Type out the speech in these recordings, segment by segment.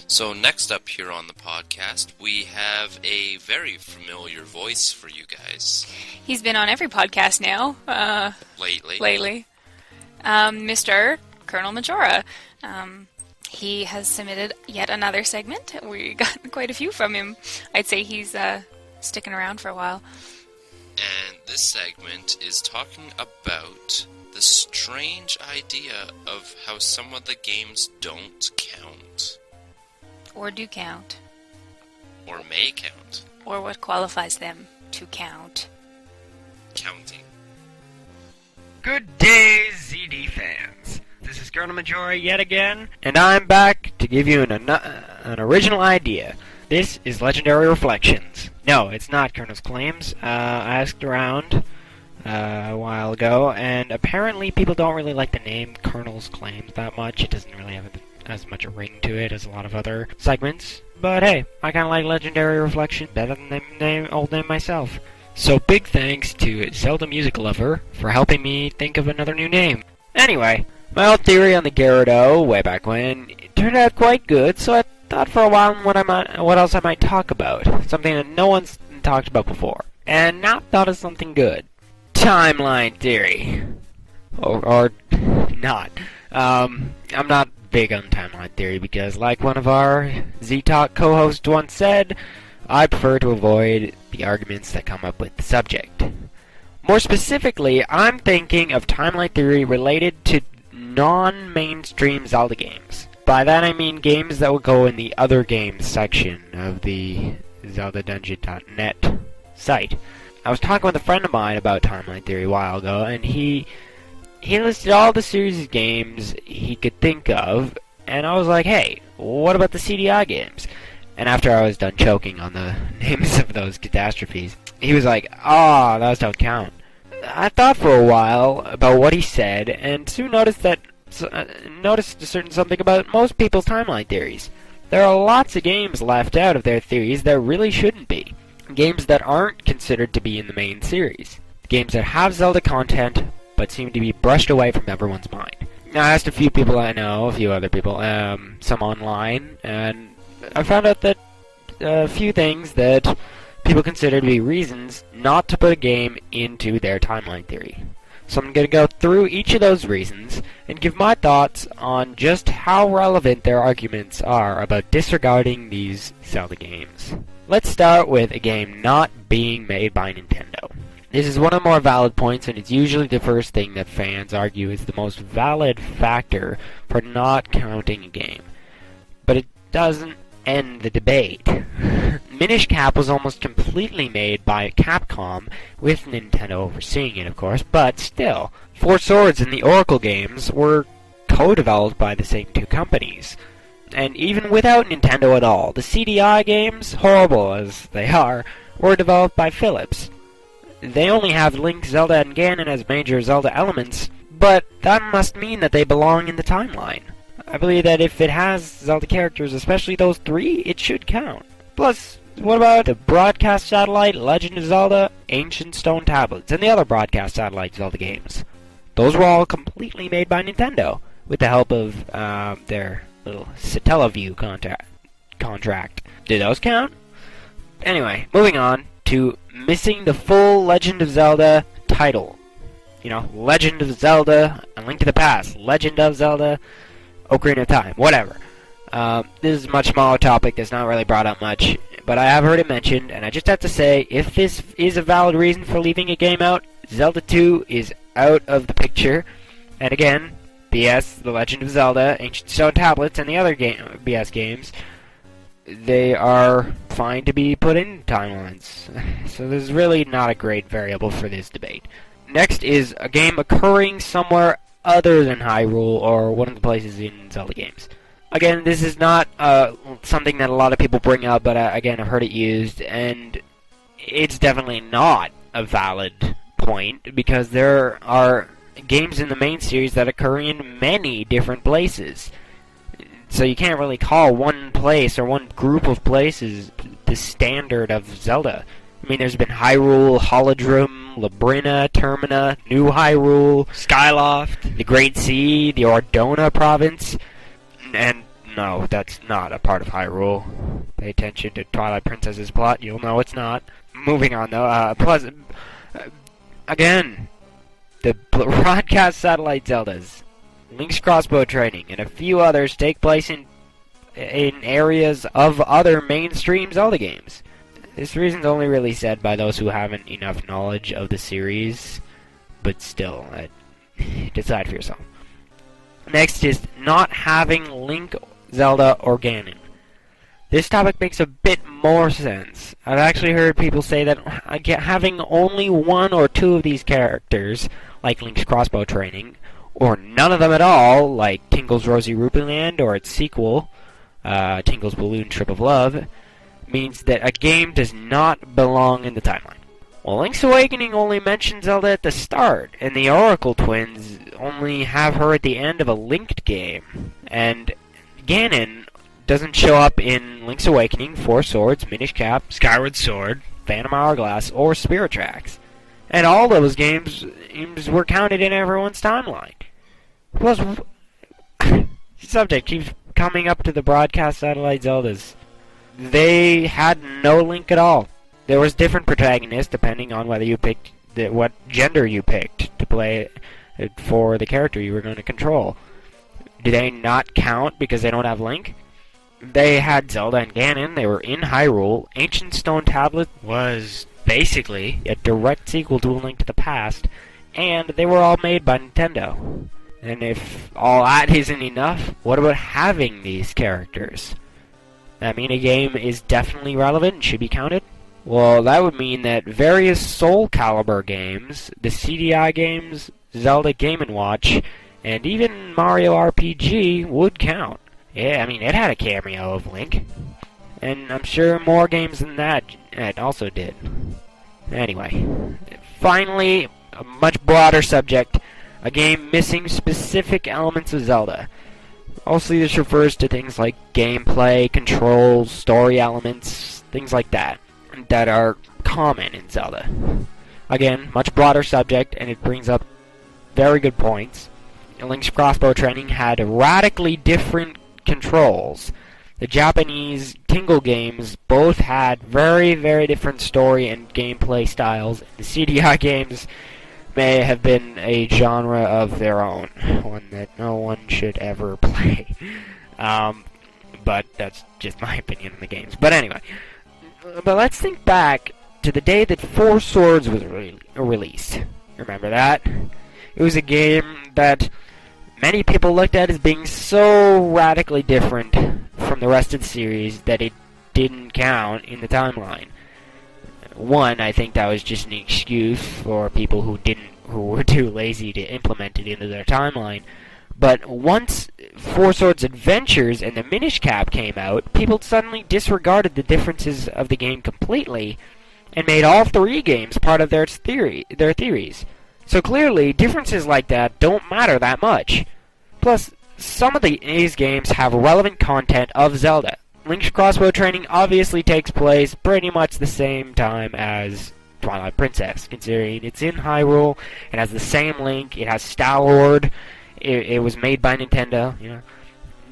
So next up here on the podcast, we have a very familiar voice for you guys. He's been on every podcast now. Lately. Mr. Colonel-Majora. He has submitted yet another segment. We got quite a few from him. I'd say he's sticking around for a while. And this segment is talking about the strange idea of how some of the games don't count. Or do count. Or may count. Or what qualifies them to count. Counting. Good day, ZD fans. This is Colonel-Majora yet again, and I'm back to give you an original idea. This is Legendary Reflections. No, it's not Colonel's Claims. I asked around a while ago, and apparently people don't really like the name Colonel's Claims that much. It doesn't really have as much a ring to it as a lot of other segments. But hey, I kind of like Legendary Reflection better than the old name myself. So big thanks to Zelda Music Lover for helping me think of another new name. Anyway, my old theory on the Gyarados way back when it turned out quite good, so I thought for a while what else I might talk about. Something that no one's talked about before. And now thought of something good. Timeline theory. Or not. I'm not big on timeline theory because, like one of our Z-Talk co-hosts once said, I prefer to avoid the arguments that come up with the subject. More specifically, I'm thinking of timeline theory related to non-mainstream Zelda games. By that I mean games that will go in the other games section of the ZeldaDungeon.net site. I was talking with a friend of mine about timeline theory a while ago, and he listed all the series of games he could think of, and I was like, hey, what about the CDI games? And after I was done choking on the names of those catastrophes, he was like, those don't count. I thought for a while about what he said, and soon noticed something about most people's timeline theories. There are lots of games left out of their theories that really shouldn't be. Games that aren't considered to be in the main series. Games that have Zelda content, but seem to be brushed away from everyone's mind. Now, I asked a few people I know, a few other people, some online, and I found out that a few things that people consider to be reasons not to put a game into their timeline theory. So I'm going to go through each of those reasons and give my thoughts on just how relevant their arguments are about disregarding these Zelda games. Let's start with a game not being made by Nintendo. This is one of the more valid points, and it's usually the first thing that fans argue is the most valid factor for not counting a game. But it doesn't end the debate. Minish Cap was almost completely made by Capcom, with Nintendo overseeing it, of course, but still. Four Swords and the Oracle games were co-developed by the same two companies. And even without Nintendo at all, the CDI games, horrible as they are, were developed by Philips. They only have Link, Zelda, and Ganon as major Zelda elements, but that must mean that they belong in the timeline. I believe that if it has Zelda characters, especially those three, it should count. Plus, what about the Broadcast Satellite, Legend of Zelda, Ancient Stone Tablets, and the other Broadcast Satellite Zelda games? Those were all completely made by Nintendo, with the help of their little Satellaview contract. Did those count? Anyway, moving on to missing the full Legend of Zelda title. You know, Legend of Zelda, A Link to the Past, Legend of Zelda, Ocarina of Time, whatever. This is a much smaller topic that's not really brought up much, but I have heard it mentioned, and I just have to say, if this is a valid reason for leaving a game out, Zelda 2 is out of the picture. And again, BS, The Legend of Zelda, Ancient Stone Tablets, and the other BS games, they are fine to be put in timelines. So there's really not a great variable for this debate. Next is a game occurring somewhere other than Hyrule or one of the places in Zelda games. Again, this is not something that a lot of people bring up, but again, I've heard it used, and it's definitely not a valid point, because there are games in the main series that occur in many different places. So you can't really call one place or one group of places the standard of Zelda. I mean, there's been Hyrule, Holodrum, Labrina, Termina, New Hyrule, Skyloft, the Great Sea, the Ordona province, and no, that's not a part of Hyrule. Pay attention to Twilight Princess's plot, you'll know it's not. Moving on, though, again, the broadcast satellite Zeldas, Link's crossbow training, and a few others take place in areas of other mainstream Zelda games. This reason's only really said by those who haven't enough knowledge of the series, but still, decide for yourself. Next is not having Link, Zelda, or Ganon. This topic makes a bit more sense. I've actually heard people say that having only one or two of these characters, like Link's crossbow training, or none of them at all, like Tingle's Rosy Rupee Land or its sequel, Tingle's Balloon Trip of Love, means that a game does not belong in the timeline. Well, Link's Awakening only mentions Zelda at the start, and the Oracle Twins only have her at the end of a linked game. And Ganon doesn't show up in Link's Awakening, Four Swords, Minish Cap, Skyward Sword, Phantom Hourglass, or Spirit Tracks. And all those games were counted in everyone's timeline. Plus, subject keeps coming up to the broadcast satellite Zeldas. They had no Link at all. There was different protagonists depending on whether you picked what gender you picked to play for the character you were going to control. Do they not count because they don't have Link? They had Zelda and Ganon. They were in Hyrule. Ancient Stone Tablet was basically a direct sequel to A Link to the Past, and they were all made by Nintendo. And if all that isn't enough, what about having these characters? That mean a game is definitely relevant and should be counted? Well, that would mean that various Soul Calibur games, the CDI games, Zelda Game & Watch, and even Mario RPG would count. Yeah, I mean, it had a cameo of Link. And I'm sure more games than that it also did. Anyway, finally, a much broader subject, a game missing specific elements of Zelda. Mostly this refers to things like gameplay, controls, story elements, things like that are common in Zelda. Again, much broader subject, and it brings up very good points. Link's crossbow training had radically different controls. The Japanese Tingle games both had very, very different story and gameplay styles. The CDI games may have been a genre of their own, one that no one should ever play. But that's just my opinion on the games. But anyway, but let's think back to the day that Four Swords was released. Remember that? It was a game that many people looked at as being so radically different from the rest of the series that it didn't count in the timeline. One, I think that was just an excuse for people who were too lazy to implement it into their timeline. But once Four Swords Adventures and the Minish Cap came out, people suddenly disregarded the differences of the game completely and made all three games part of their theories. So clearly, differences like that don't matter that much. Plus, some of these games have relevant content of Zelda. Link's crossbow training obviously takes place pretty much the same time as Twilight Princess, considering it's in Hyrule, it has the same Link, it has Star-Lord, it was made by Nintendo, you know.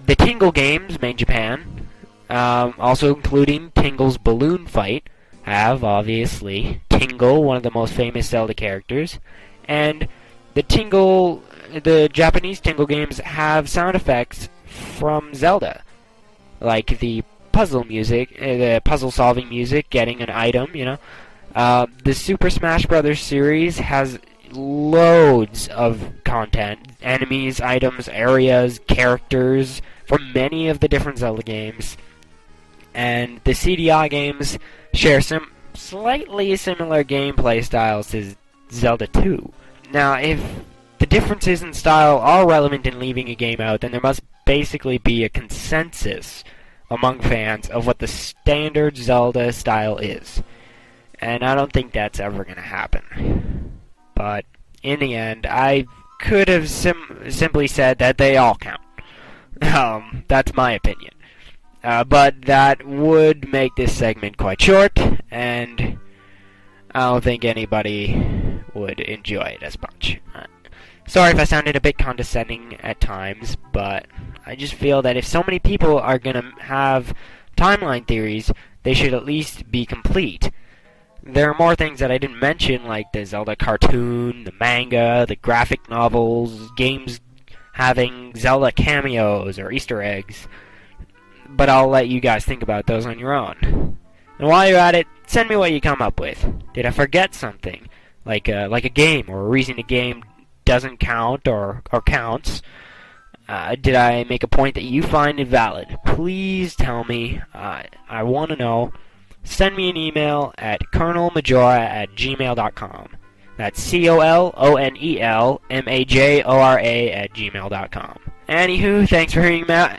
The Tingle games, made in Japan, also including Tingle's Balloon Fight, have, obviously, Tingle, one of the most famous Zelda characters, and the Japanese Tingle games have sound effects from Zelda, like the puzzle music, the puzzle-solving music, getting an item, you know. The Super Smash Bros. Series has loads of content, enemies, items, areas, characters, from many of the different Zelda games. And the CDI games share some slightly similar gameplay styles to Zelda 2. Now, if the differences in style are relevant in leaving a game out, then there must basically be a consensus among fans of what the standard Zelda style is. And I don't think that's ever going to happen. But in the end, I could have simply said that they all count. That's my opinion. But that would make this segment quite short, and I don't think anybody would enjoy it as much. Sorry if I sounded a bit condescending at times, but I just feel that if so many people are going to have timeline theories, they should at least be complete. There are more things that I didn't mention, like the Zelda cartoon, the manga, the graphic novels, games having Zelda cameos or Easter eggs, but I'll let you guys think about those on your own. And while you're at it, send me what you come up with. Did I forget something? Like a game, or a reason a game doesn't count or counts? Did I make a point that you find invalid? Please tell me. I want to know. Send me an email at colonelmajora@gmail.com. That's colonelmajora@gmail.com. Anywho, thanks for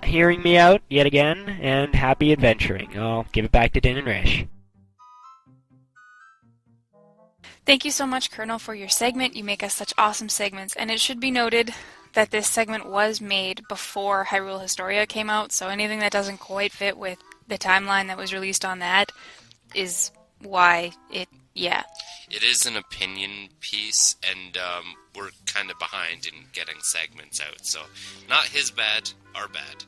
hearing me out yet again, and happy adventuring. I'll give it back to Din and Rish. Thank you so much, Colonel, for your segment. You make us such awesome segments, and it should be noted that this segment was made before Hyrule Historia came out, so anything that doesn't quite fit with the timeline that was released on that is why yeah. It is an opinion piece, and we're kind of behind in getting segments out, so not his bad, our bad.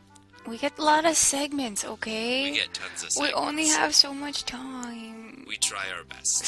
We get a lot of segments, okay? We get tons of segments. We only have so much time. We try our best.